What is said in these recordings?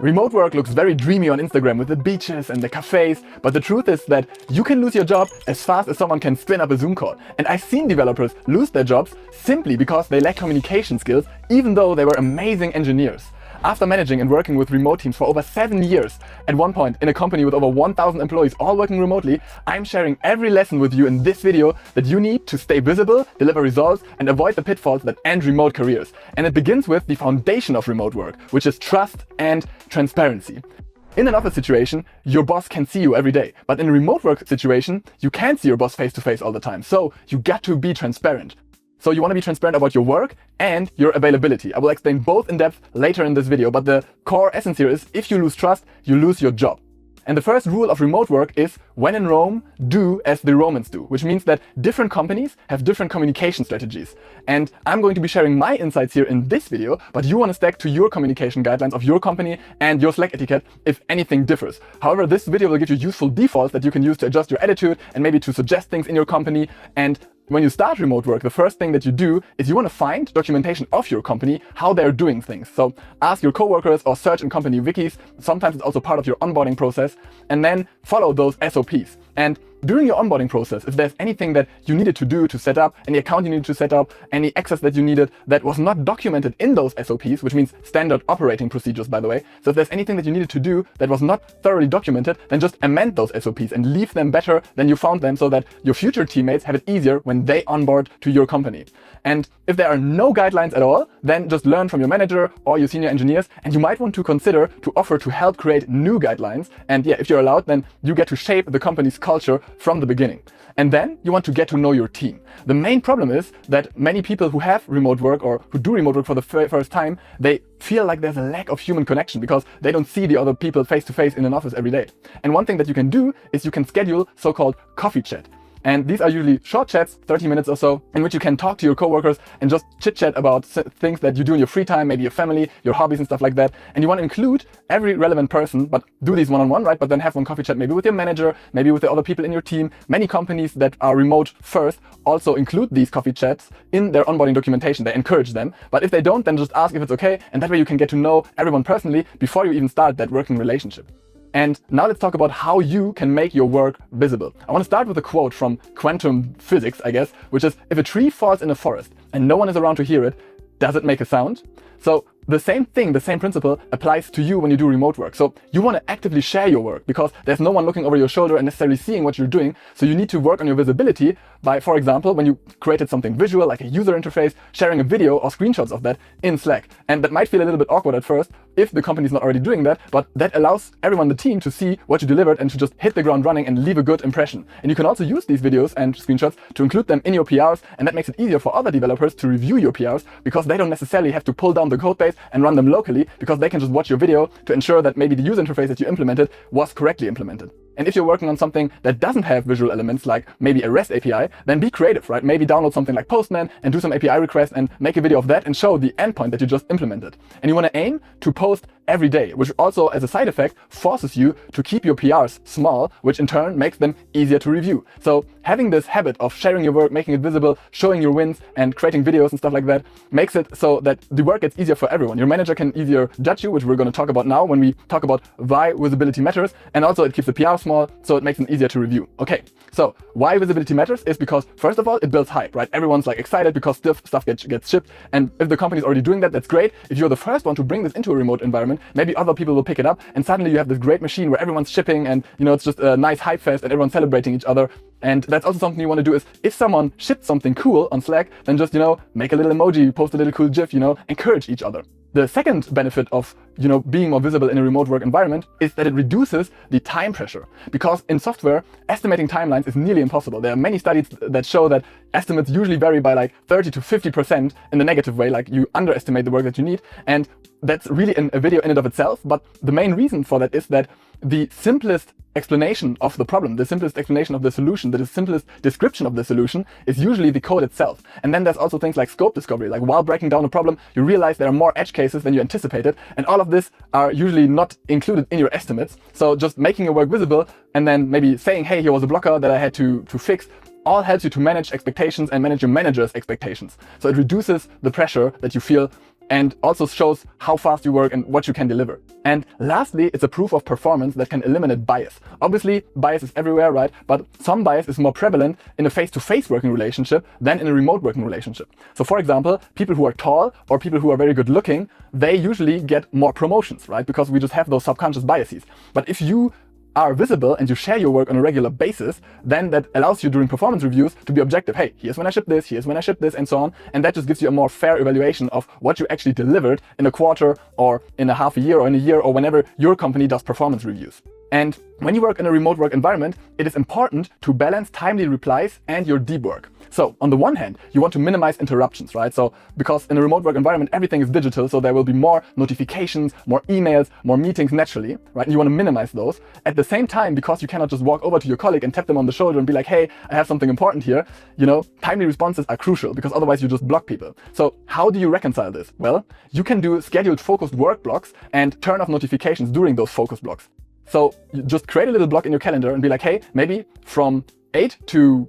Remote work looks very dreamy on Instagram with the beaches and the cafes, but the truth is that you can lose your job as fast as someone can spin up a Zoom call. And I've seen developers lose their jobs simply because they lack communication skills, even though they were amazing engineers. After managing and working with remote teams for over 7 years, at one point in a company with over 1,000 employees all working remotely, I'm sharing every lesson with you in this video that you need to stay visible, deliver results, and avoid the pitfalls that end remote careers. And it begins with the foundation of remote work, which is trust and transparency. In an office situation, your boss can see you every day, but in a remote work situation, you can't see your boss face to face all the time, so you got to be transparent. So you want to be transparent about your work and your availability. I will explain both in depth later in this video, but the core essence here is if you lose trust, you lose your job. And the first rule of remote work is when in Rome, do as the Romans do, which means that different companies have different communication strategies. And I'm going to be sharing my insights here in this video, but you want to stick to your communication guidelines of your company and your Slack etiquette if anything differs. However, this video will give you useful defaults that you can use to adjust your attitude and maybe to suggest things in your company. And when you start remote work, the first thing that you do is you want to find documentation of your company, how they're doing things. So ask your coworkers or search in company wikis. Sometimes it's also part of your onboarding process, and then follow those SOPs. And during your onboarding process, if there's anything that you needed to do to set up, any account you needed to set up, any access that you needed that was not documented in those SOPs, which means standard operating procedures, by the way. So if there's anything that you needed to do that was not thoroughly documented, then just amend those SOPs and leave them better than you found them so that your future teammates have it easier when they onboard to your company. And if there are no guidelines at all, then just learn from your manager or your senior engineers, and you might want to consider to offer to help create new guidelines. And yeah, if you're allowed, then you get to shape the company's culture from the beginning. And then you want to get to know your team. The main problem is that many people who have remote work or who do remote work for the first time, they feel like there's a lack of human connection because they don't see the other people face to face in an office every day. And one thing that you can do is you can schedule so-called coffee chat. And these are usually short chats, 30 minutes or so, in which you can talk to your coworkers and just chit-chat about things that you do in your free time, maybe your family, your hobbies and stuff like that. And you want to include every relevant person, but do these one-on-one, right? But then have one coffee chat maybe with your manager, maybe with the other people in your team. Many companies that are remote first also include these coffee chats in their onboarding documentation. They encourage them. But if they don't, then just ask if it's okay. And that way you can get to know everyone personally before you even start that working relationship. And now let's talk about how you can make your work visible. I want to start with a quote from quantum physics, I guess, which is, if a tree falls in a forest and no one is around to hear it, does it make a sound? So the same thing, the same principle applies to you when you do remote work. So you want to actively share your work because there's no one looking over your shoulder and necessarily seeing what you're doing. So you need to work on your visibility by, for example, when you created something visual like a user interface, sharing a video or screenshots of that in Slack. And that might feel a little bit awkward at first if the company's not already doing that, but that allows everyone in the team to see what you delivered and to just hit the ground running and leave a good impression. And you can also use these videos and screenshots to include them in your PRs, and that makes it easier for other developers to review your PRs because they don't necessarily have to pull down the code base and run them locally, because they can just watch your video to ensure that maybe the user interface that you implemented was correctly implemented. And if you're working on something that doesn't have visual elements, like maybe a REST API, then be creative, right? Maybe download something like Postman and do some API requests and make a video of that and show the endpoint that you just implemented. And you want to aim to post every day, which also, as a side effect, forces you to keep your PRs small, which in turn makes them easier to review. So having this habit of sharing your work, making it visible, showing your wins, and creating videos and stuff like that makes it so that the work gets easier for everyone. Your manager can easier judge you, which we're going to talk about now when we talk about why visibility matters, and also it keeps the PR small, so it makes it easier to review. Okay, so why visibility matters is because, first of all, it builds hype, right? Everyone's like excited because stuff gets shipped, and if the company's already doing that, that's great. If you're the first one to bring this into a remote environment, maybe other people will pick it up, and suddenly you have this great machine where everyone's shipping, and it's just a nice hype fest, and everyone's celebrating each other. And that's also something you want to do is, if someone shipped something cool on Slack, then just, make a little emoji, post a little cool GIF, encourage each other. The second benefit of, being more visible in a remote work environment is that it reduces the time pressure. Because in software, estimating timelines is nearly impossible. There are many studies that show that estimates usually vary by like 30 to 50% in the negative way, like you underestimate the work that you need. And that's really a video in and of itself. But the main reason for that is that the simplest explanation of the problem, the simplest explanation of the solution, the simplest description of the solution is usually the code itself. And then there's also things like scope discovery, like while breaking down a problem, you realize there are more edge cases than you anticipated, and all of this are usually not included in your estimates. So just making your work visible and then maybe saying, hey, here was a blocker that I had to fix, all helps you to manage expectations and manage your manager's expectations. So it reduces the pressure that you feel and also shows how fast you work and what you can deliver. And lastly, it's a proof of performance that can eliminate bias. Obviously, bias is everywhere, right? But some bias is more prevalent in a face-to-face working relationship than in a remote working relationship. So for example, people who are tall or people who are very good looking, they usually get more promotions, right? Because we just have those subconscious biases. But if you are visible and you share your work on a regular basis, then that allows you during performance reviews to be objective. Hey, here's when I ship this, here's when I ship this, and so on. And that just gives you a more fair evaluation of what you actually delivered in a quarter or in a half a year or in a year or whenever your company does performance reviews. And when you work in a remote work environment, it is important to balance timely replies and your deep work. So on the one hand, you want to minimize interruptions, right? So because in a remote work environment, everything is digital, so there will be more notifications, more emails, more meetings naturally, right? And you want to minimize those. At the same time, because you cannot just walk over to your colleague and tap them on the shoulder and be like, hey, I have something important here, timely responses are crucial because otherwise you just block people. So how do you reconcile this? Well, you can do scheduled focused work blocks and turn off notifications during those focus blocks. So you just create a little block in your calendar and be like, hey, maybe from 8 to,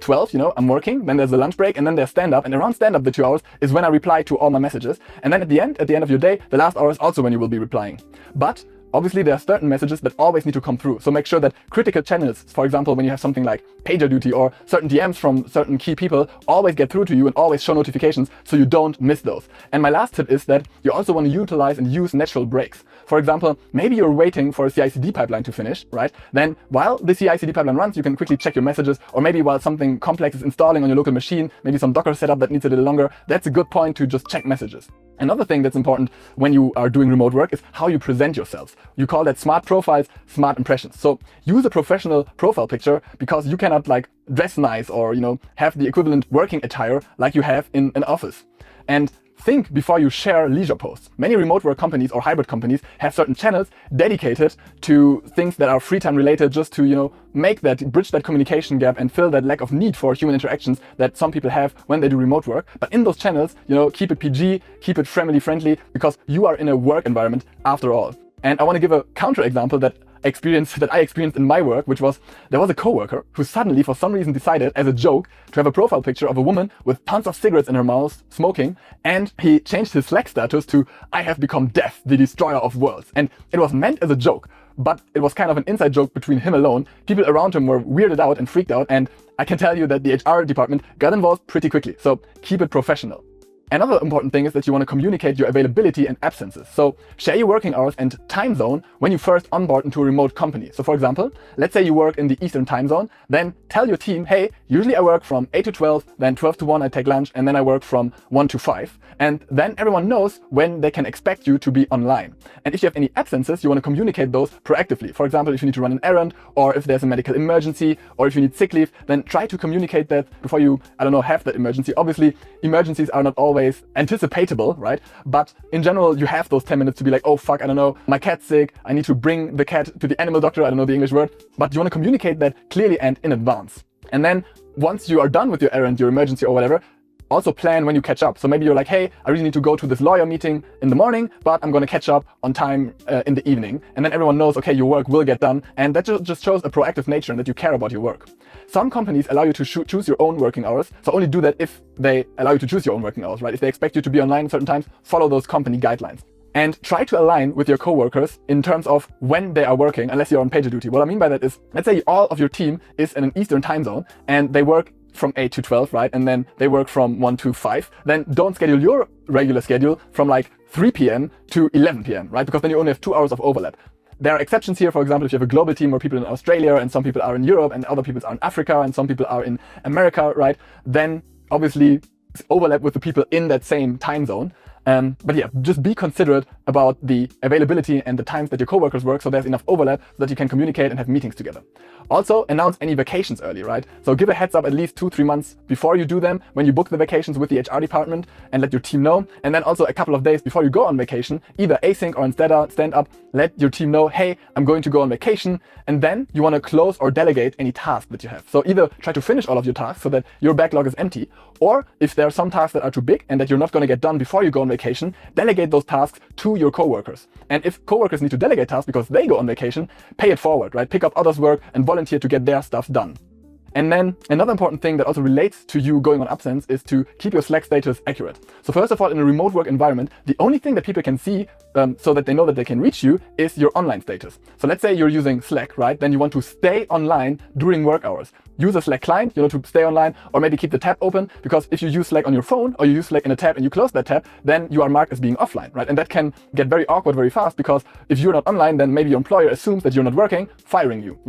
12, I'm working, then there's a lunch break, and then there's stand-up, and around stand-up, the 2 hours, is when I reply to all my messages. And then at the end of your day, the last hour is also when you will be replying. But obviously, there are certain messages that always need to come through. So make sure that critical channels, for example, when you have something like pager duty or certain DMs from certain key people, always get through to you and always show notifications so you don't miss those. And my last tip is that you also want to utilize and use natural breaks. For example, maybe you're waiting for a CI/CD pipeline to finish, right? Then while the CI/CD pipeline runs, you can quickly check your messages, or maybe while something complex is installing on your local machine, maybe some Docker setup that needs a little longer, that's a good point to just check messages. Another thing that's important when you are doing remote work is how you present yourselves. You call that smart profiles, smart impressions. So use a professional profile picture because you cannot dress nice or, have the equivalent working attire like you have in an office. And think before you share leisure posts. Many remote work companies or hybrid companies have certain channels dedicated to things that are free time related, just to, bridge that communication gap and fill that lack of need for human interactions that some people have when they do remote work. But in those channels, keep it PG, keep it family friendly, because you are in a work environment after all. And I want to give a counter example that I experienced in my work, which was there was a coworker who suddenly, for some reason, decided as a joke to have a profile picture of a woman with tons of cigarettes in her mouth, smoking, and he changed his Slack status to "I have become death, the destroyer of worlds." And it was meant as a joke, but it was kind of an inside joke between him alone. People around him were weirded out and freaked out, and I can tell you that the HR department got involved pretty quickly. So keep it professional. Another important thing is that you want to communicate your availability and absences. So share your working hours and time zone when you first onboard into a remote company. So for example, let's say you work in the Eastern time zone, then tell your team, hey, usually I work from 8 to 12, then 12 to 1 I take lunch, and then I work from 1 to 5. And then everyone knows when they can expect you to be online. And if you have any absences, you want to communicate those proactively. For example, if you need to run an errand, or if there's a medical emergency, or if you need sick leave, then try to communicate that before you, have that emergency. Obviously, emergencies are not always anticipatable, right? But in general, you have those 10 minutes to be like, oh fuck, my cat's sick, I need to bring the cat to the animal doctor, I don't know the English word. But you want to communicate that clearly and in advance. And then once you are done with your errand, your emergency or whatever, also plan when you catch up. So maybe you're like, hey, I really need to go to this lawyer meeting in the morning, but I'm going to catch up on time in the evening. And then everyone knows, okay, your work will get done. And that just shows a proactive nature and that you care about your work. Some companies allow you to choose your own working hours. So only do that if they allow you to choose your own working hours, right? If they expect you to be online at certain times, follow those company guidelines. And try to align with your coworkers in terms of when they are working, unless you're on pager duty. What I mean by that is, let's say all of your team is in an Eastern time zone and they work from 8 to 12, right? And then they work from 1 to 5. Then don't schedule your regular schedule from 3 p.m. to 11 p.m., right? Because then you only have 2 hours of overlap. There are exceptions here. For example, if you have a global team where people in Australia and some people are in Europe and other people are in Africa and some people are in America, right? Then obviously overlap with the people in that same time zone. But yeah, just be considerate about the availability and the times that your coworkers work so there's enough overlap so that you can communicate and have meetings together. Also, announce any vacations early, right? So give a heads up at least 2-3 months before you do them when you book the vacations with the HR department and let your team know. And then also a couple of days before you go on vacation, either async or in stand-up, let your team know, hey, I'm going to go on vacation. And then you want to close or delegate any task that you have. So either try to finish all of your tasks so that your backlog is empty, or if there are some tasks that are too big and that you're not going to get done before you go on vacation, delegate those tasks to your coworkers. And if coworkers need to delegate tasks because they go on vacation, pay it forward, right? Pick up others' work and volunteer to get their stuff done. And then another important thing that also relates to you going on absence is to keep your Slack status accurate. So first of all, in a remote work environment, the only thing that people can see so that they know that they can reach you is your online status. So let's say you're using Slack, right? Then you want to stay online during work hours. Use a Slack client, to stay online, or maybe keep the tab open, because if you use Slack on your phone or you use Slack in a tab and you close that tab, then you are marked as being offline, right? And that can get very awkward very fast, because if you're not online, then maybe your employer assumes that you're not working, firing you,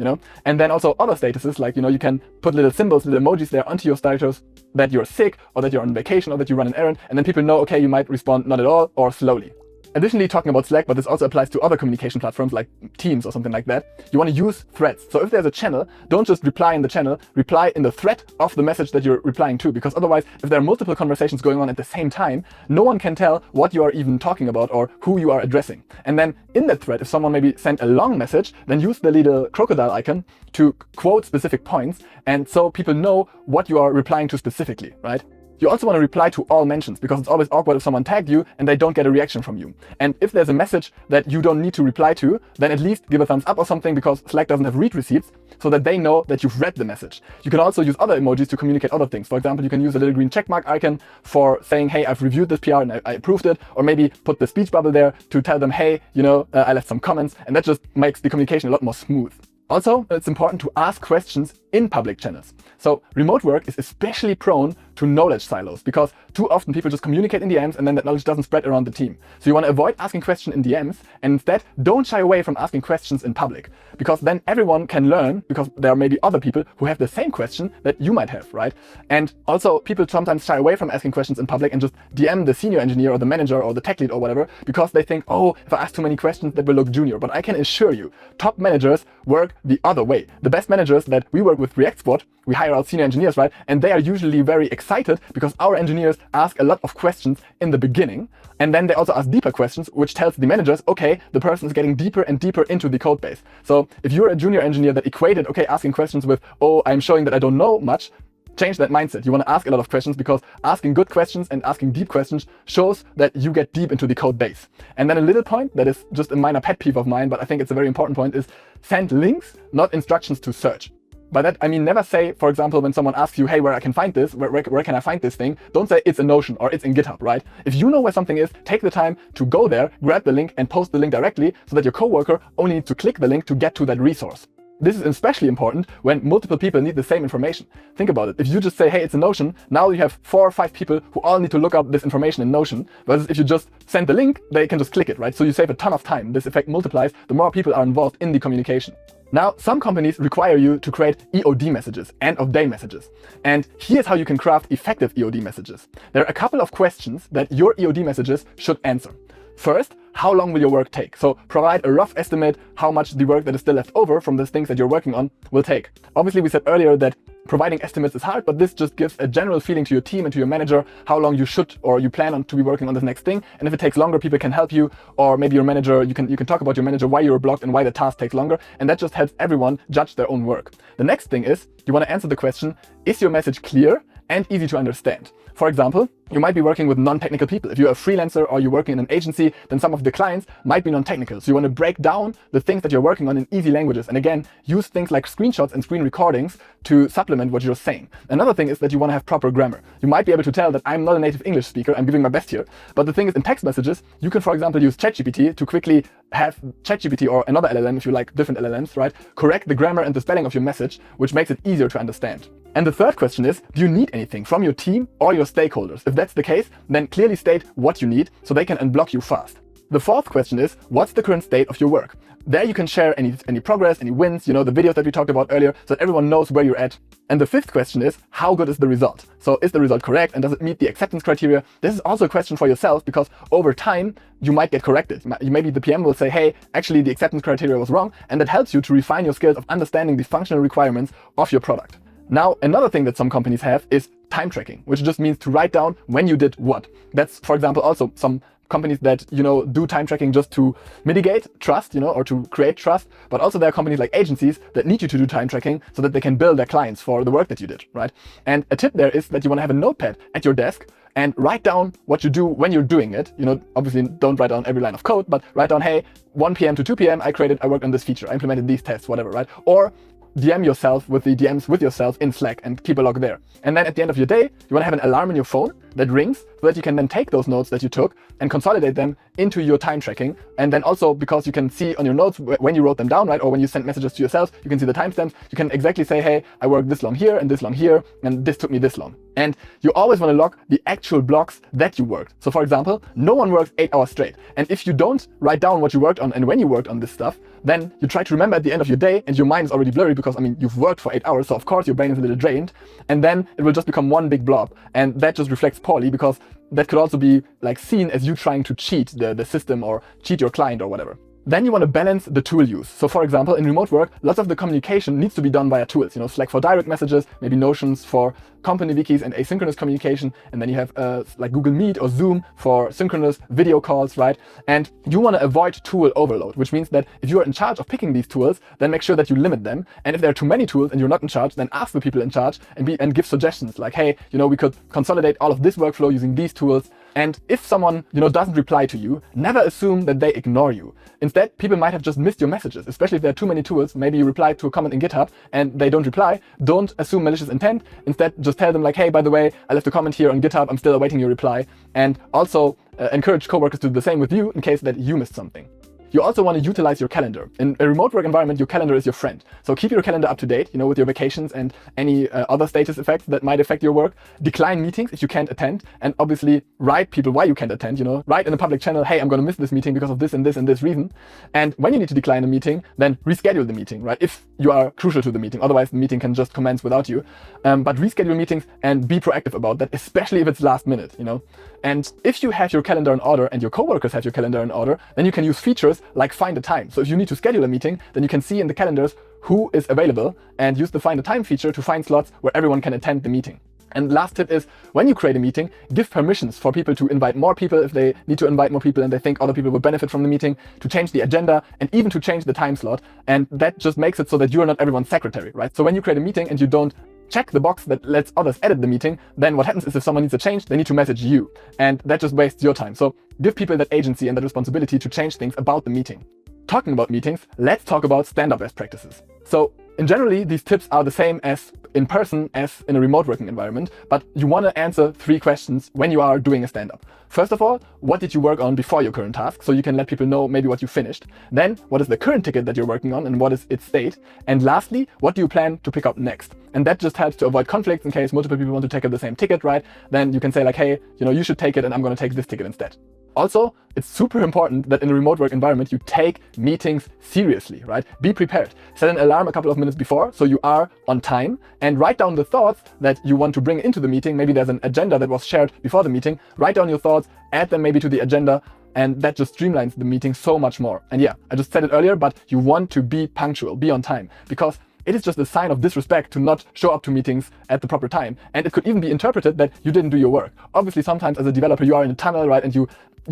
And then also other statuses, like, you can put little symbols, little emojis there onto your status that you're sick, or that you're on vacation, or that you run an errand, and then people know, okay, you might respond not at all or slowly. Additionally, talking about Slack, but this also applies to other communication platforms like Teams or something like that, you want to use threads. So if there's a channel, don't just reply in the channel, reply in the thread of the message that you're replying to, because otherwise, if there are multiple conversations going on at the same time, no one can tell what you are even talking about or who you are addressing. And then in that thread, if someone maybe sent a long message, then use the little crocodile icon to quote specific points, and so people know what you are replying to specifically, right? You also want to reply to all mentions, because it's always awkward if someone tagged you and they don't get a reaction from you. And if there's a message that you don't need to reply to, then at least give a thumbs up or something, because Slack doesn't have read receipts, so that they know that you've read the message. You can also use other emojis to communicate other things. For example, you can use a little green checkmark icon for saying, hey, I've reviewed this PR and I approved it, or maybe put the speech bubble there to tell them, hey, I left some comments, and that just makes the communication a lot more smooth. Also, it's important to ask questions in public channels. So remote work is especially prone to knowledge silos, because too often people just communicate in DMs and then that knowledge doesn't spread around the team. So you want to avoid asking questions in DMs, and instead don't shy away from asking questions in public, because then everyone can learn, because there are maybe other people who have the same question that you might have, right? And also people sometimes shy away from asking questions in public and just DM the senior engineer or the manager or the tech lead or whatever, because they think, oh, if I ask too many questions, that will look junior. But I can assure you, top managers work the other way. The best managers that we work with React Squad, we hire out senior engineers, right? And they are usually very excited, because our engineers ask a lot of questions in the beginning, and then they also ask deeper questions, which tells the managers, okay, the person is getting deeper and deeper into the code base. So if you're a junior engineer that equated, okay, asking questions with, oh, I'm showing that I don't know much, change that mindset. You want to ask a lot of questions, because asking good questions and asking deep questions shows that you get deep into the code base. And then a little point that is just a minor pet peeve of mine, but I think it's a very important point, is send links, not instructions to search. By that, I mean, never say, for example, when someone asks you, hey, where I can find this, where can I find this thing? Don't say it's in Notion or it's in GitHub, right? If you know where something is, take the time to go there, grab the link and post the link directly, so that your coworker only needs to click the link to get to that resource. This is especially important when multiple people need the same information. Think about it. If you just say, hey, it's in Notion, now you have 4 or 5 people who all need to look up this information in Notion. Whereas if you just send the link, they can just click it, right? So you save a ton of time. This effect multiplies the more people are involved in the communication. Now, some companies require you to create EOD messages, end of day messages. And here's how you can craft effective EOD messages. There are a couple of questions that your EOD messages should answer. First, how long will your work take? So provide a rough estimate how much the work that is still left over from the things that you're working on will take. Obviously, we said earlier that providing estimates is hard, but this just gives a general feeling to your team and to your manager how long you should or you plan on to be working on this next thing. And if it takes longer, people can help you, or maybe your manager, you can talk about your manager, why you were blocked and why the task takes longer. And that just helps everyone judge their own work. The next thing is you want to answer the question, is your message clear and easy to understand? For example, you might be working with non-technical people. If you're a freelancer or you're working in an agency, then some of the clients might be non-technical. So you want to break down the things that you're working on in easy languages. And again, use things like screenshots and screen recordings to supplement what you're saying. Another thing is that you want to have proper grammar. You might be able to tell that I'm not a native English speaker, I'm giving my best here. But the thing is, in text messages, you can, for example, use ChatGPT to quickly have ChatGPT or another LLM, if you like different LLMs, right, correct the grammar and the spelling of your message, which makes it easier to understand. And the third question is, do you need anything from your team or your stakeholders? If that's the case, then clearly state what you need so they can unblock you fast. The fourth question is, what's the current state of your work? There you can share any progress, any wins, the videos that we talked about earlier, so that everyone knows where you're at. And the fifth question is, how good is the result? So is the result correct and does it meet the acceptance criteria? This is also a question for yourself, because over time, you might get corrected. Maybe the PM will say, hey, actually the acceptance criteria was wrong, and that helps you to refine your skills of understanding the functional requirements of your product. Now, another thing that some companies have is time tracking, which just means to write down when you did what. That's, for example, also some companies that, do time tracking just to mitigate trust, or to create trust. But also there are companies like agencies that need you to do time tracking so that they can bill their clients for the work that you did, right? And a tip there is that you want to have a notepad at your desk and write down what you do when you're doing it. Obviously don't write down every line of code, but write down, hey, 1 p.m. to 2 p.m. I worked on this feature, I implemented these tests, whatever, right? Or DM yourself with the DMs with yourself in Slack and keep a log there. And then at the end of your day, you want to have an alarm in your phone that rings so that you can then take those notes that you took and consolidate them into your time tracking. And then also, because you can see on your notes when you wrote them down, right? Or when you send messages to yourself, you can see the timestamps. You can exactly say, hey, I worked this long here and this long here, and this took me this long. And you always want to log the actual blocks that you worked. So for example, no one works 8 hours straight. And if you don't write down what you worked on and when you worked on this stuff, then you try to remember at the end of your day and your mind is already blurry because, I mean, you've worked for 8 hours. So of course your brain is a little drained, and then it will just become one big blob. And that just reflects poorly, because that could also be like seen as you trying to cheat the system or cheat your client or whatever. Then you want to balance the tool use. So for example, in remote work, lots of the communication needs to be done via tools. You know, Slack for direct messages, maybe Notions for company wikis and asynchronous communication. And then you have like Google Meet or Zoom for synchronous video calls, right? And you want to avoid tool overload, which means that if you are in charge of picking these tools, then make sure that you limit them. And if there are too many tools and you're not in charge, then ask the people in charge and give suggestions like, hey, you know, we could consolidate all of this workflow using these tools. And if someone, you know, doesn't reply to you, never assume that they ignore you. Instead, people might have just missed your messages, especially if there are too many tools. Maybe you reply to a comment in GitHub and they don't reply. Don't assume malicious intent. Instead, just tell them like, hey, by the way, I left a comment here on GitHub. I'm still awaiting your reply. And also encourage coworkers to do the same with you in case that you missed something. You also want to utilize your calendar. In a remote work environment, your calendar is your friend. So keep your calendar up to date, you know, with your vacations and any other status effects that might affect your work. Decline meetings if you can't attend, and obviously write people why you can't attend, you know. Write in a public channel, hey, I'm going to miss this meeting because of this and this and this reason. And when you need to decline a meeting, then reschedule the meeting, right? If you are crucial to the meeting, otherwise the meeting can just commence without you. But reschedule meetings and be proactive about that, especially if it's last minute, you know. And if you have your calendar in order and your coworkers have your calendar in order, then you can use features like find a time. So if you need to schedule a meeting, then you can see in the calendars who is available and use the find a time feature to find slots where everyone can attend the meeting. And last tip is, when you create a meeting, give permissions for people to invite more people if they need to invite more people and they think other people will benefit from the meeting, to change the agenda, and even to change the time slot. And that just makes it so that you are not everyone's secretary, right? So when you create a meeting and you don't check the box that lets others edit the meeting, then what happens is if someone needs a change, they need to message you. And that just wastes your time. So give people that agency and that responsibility to change things about the meeting. Talking about meetings, let's talk about stand-up best practices. So in generally, these tips are the same as in person as in a remote working environment, but you want to answer 3 questions when you are doing a stand-up. First of all, what did you work on before your current task? So you can let people know maybe what you finished. Then, what is the current ticket that you're working on and what is its state? And lastly, what do you plan to pick up next? And that just helps to avoid conflicts in case multiple people want to take up the same ticket, right? Then you can say like, hey, you know, you should take it and I'm going to take this ticket instead. Also, it's super important that in a remote work environment, you take meetings seriously, right? Be prepared. Set an alarm a couple of minutes before so you are on time, and write down the thoughts that you want to bring into the meeting. Maybe there's an agenda that was shared before the meeting. Write down your thoughts, add them maybe to the agenda, and that just streamlines the meeting so much more. And yeah, I just said it earlier, but you want to be punctual, be on time, because it is just a sign of disrespect to not show up to meetings at the proper time. And it could even be interpreted that you didn't do your work. Obviously, sometimes as a developer, you are in a tunnel, right? And you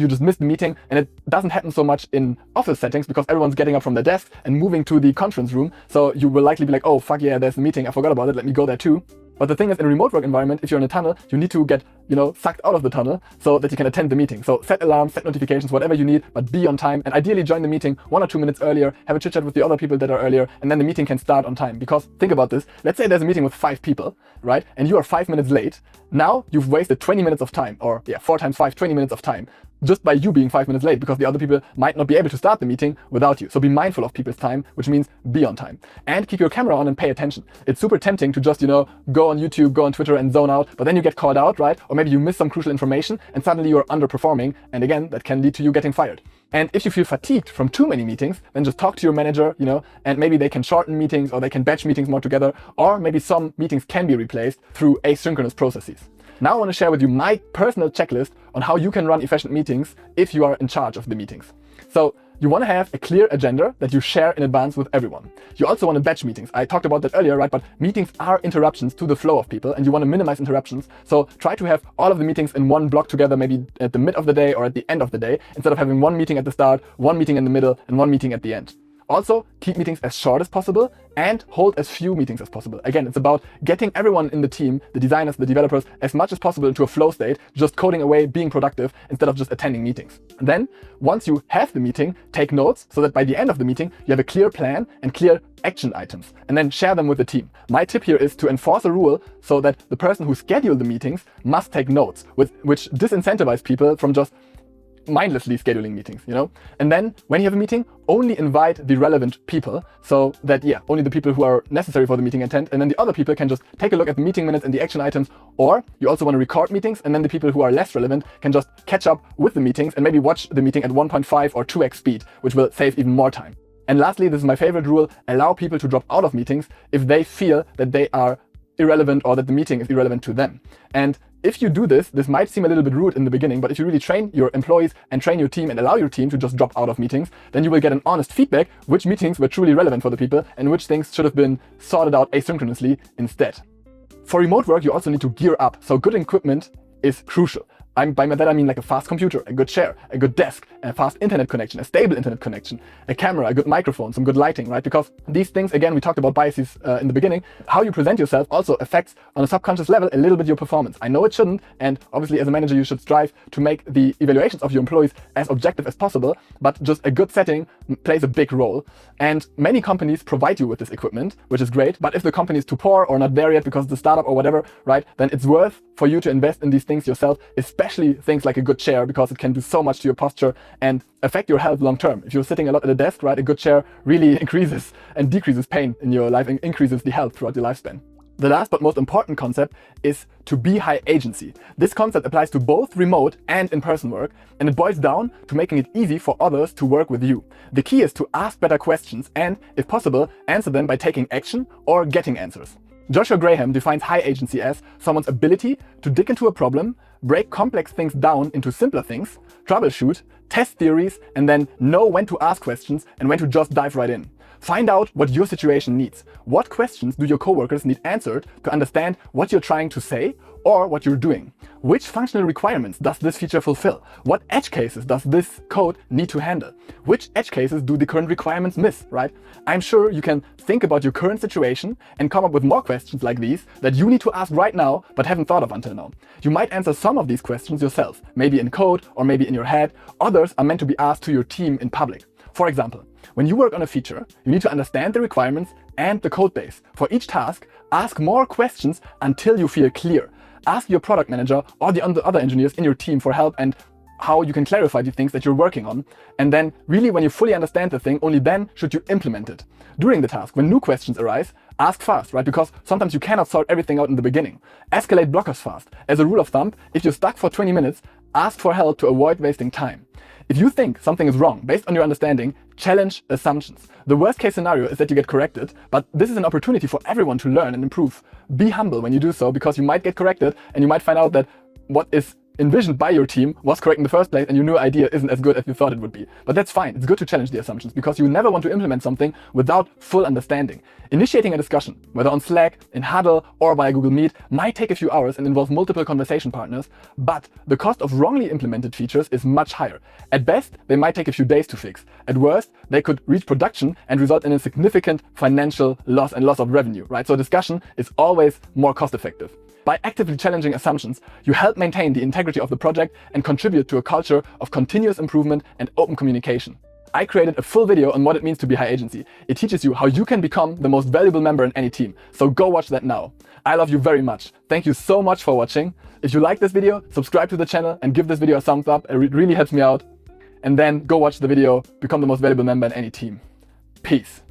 just miss the meeting, and it doesn't happen so much in office settings because everyone's getting up from their desk and moving to the conference room. So you will likely be like, oh, fuck yeah, there's a meeting. I forgot about it. Let me go there too. But the thing is, in a remote work environment, if you're in a tunnel, you need to get, you know, sucked out of the tunnel so that you can attend the meeting. So set alarms, set notifications, whatever you need, but be on time, and ideally join the meeting 1 or 2 minutes earlier, have a chit chat with the other people that are earlier, and then the meeting can start on time. Because think about this, let's say there's a meeting with 5 people, right? And you are 5 minutes late. Now you've wasted 20 minutes of time, or yeah, 4 times 5, 20 minutes of time, just by you being 5 minutes late, because the other people might not be able to start the meeting without you. So be mindful of people's time, which means be on time. And keep your camera on and pay attention. It's super tempting to just, you know, go on YouTube, go on Twitter and zone out, but then you get called out, right? Or maybe you miss some crucial information and suddenly you're underperforming. And again, that can lead to you getting fired. And if you feel fatigued from too many meetings, then just talk to your manager, you know, and maybe they can shorten meetings or they can batch meetings more together, or maybe some meetings can be replaced through asynchronous processes. Now I want to share with you my personal checklist on how you can run efficient meetings if you are in charge of the meetings. So you want to have a clear agenda that you share in advance with everyone. You also want to batch meetings. I talked about that earlier, right? But meetings are interruptions to the flow of people, and you want to minimize interruptions. So try to have all of the meetings in one block together, maybe at the mid of the day or at the end of the day, instead of having one meeting at the start, one meeting in the middle, and one meeting at the end. Also, keep meetings as short as possible and hold as few meetings as possible. Again, it's about getting everyone in the team, the designers, the developers, as much as possible into a flow state, just coding away, being productive, instead of just attending meetings. Then, once you have the meeting, take notes so that by the end of the meeting, you have a clear plan and clear action items, and then share them with the team. My tip here is to enforce a rule so that the person who scheduled the meetings must take notes, which disincentivize people from just mindlessly scheduling meetings, And then when you have a meeting, only invite the relevant people so that, only the people who are necessary for the meeting attend, and then the other people can just take a look at the meeting minutes and the action items. Or you also want to record meetings, and then the people who are less relevant can just catch up with the meetings and maybe watch the meeting at 1.5 or 2x speed, which will save even more time. And lastly, this is my favorite rule, allow people to drop out of meetings if they feel that they are irrelevant or that the meeting is irrelevant to them. And if you do this, this might seem a little bit rude in the beginning, but if you really train your employees and train your team and allow your team to just drop out of meetings, then you will get an honest feedback which meetings were truly relevant for the people and which things should have been sorted out asynchronously instead. For remote work, you also need to gear up, so good equipment is crucial. By that I mean like a fast computer, a good chair, a good desk, a fast internet connection, a stable internet connection, a camera, a good microphone, some good lighting, right? Because these things, again, we talked about biases in the beginning. How you present yourself also affects on a subconscious level a little bit your performance. I know it shouldn't, and obviously as a manager you should strive to make the evaluations of your employees as objective as possible, but just a good setting plays a big role. And many companies provide you with this equipment, which is great, but if the company is too poor or not there yet because it's a startup or whatever, right, then it's worth for you to invest in these things yourself, especially things like a good chair, because it can do so much to your posture and affect your health long term. If you're sitting a lot at a desk, right, a good chair really increases and decreases pain in your life and increases the health throughout your lifespan. The last but most important concept is to be high agency. This concept applies to both remote and in-person work, and it boils down to making it easy for others to work with you. The key is to ask better questions and, if possible, answer them by taking action or getting answers. Joshua Graham defines high agency as someone's ability to dig into a problem, break complex things down into simpler things, troubleshoot, test theories, and then know when to ask questions and when to just dive right in. Find out what your situation needs. What questions do your coworkers need answered to understand what you're trying to say or what you're doing? Which functional requirements does this feature fulfill? What edge cases does this code need to handle? Which edge cases do the current requirements miss, right? I'm sure you can think about your current situation and come up with more questions like these that you need to ask right now but haven't thought of until now. You might answer some of these questions yourself, maybe in code or maybe in your head. Others are meant to be asked to your team in public. For example, when you work on a feature, you need to understand the requirements and the code base. For each task, ask more questions until you feel clear. Ask your product manager or the other engineers in your team for help and how you can clarify the things that you're working on. And then really when you fully understand the thing, only then should you implement it. During the task, when new questions arise, ask fast, right? Because sometimes you cannot sort everything out in the beginning. Escalate blockers fast. As a rule of thumb, if you're stuck for 20 minutes, ask for help to avoid wasting time. If you think something is wrong based on your understanding, challenge assumptions. The worst case scenario is that you get corrected, but this is an opportunity for everyone to learn and improve. Be humble when you do so, because you might get corrected and you might find out that what is envisioned by your team was correct in the first place and your new idea isn't as good as you thought it would be. But that's fine. It's good to challenge the assumptions because you never want to implement something without full understanding. Initiating a discussion, whether on Slack, in Huddle, or via Google Meet, might take a few hours and involve multiple conversation partners, but the cost of wrongly implemented features is much higher. At best, they might take a few days to fix. At worst, they could reach production and result in a significant financial loss and loss of revenue, right? So discussion is always more cost effective. By actively challenging assumptions, you help maintain the integrity of the project and contribute to a culture of continuous improvement and open communication. I created a full video on what it means to be high agency. It teaches you how you can become the most valuable member in any team. So go watch that now. I love you very much. Thank you so much for watching. If you like this video, subscribe to the channel and give this video a thumbs up. It really helps me out. And then go watch the video, become the most valuable member in any team. Peace.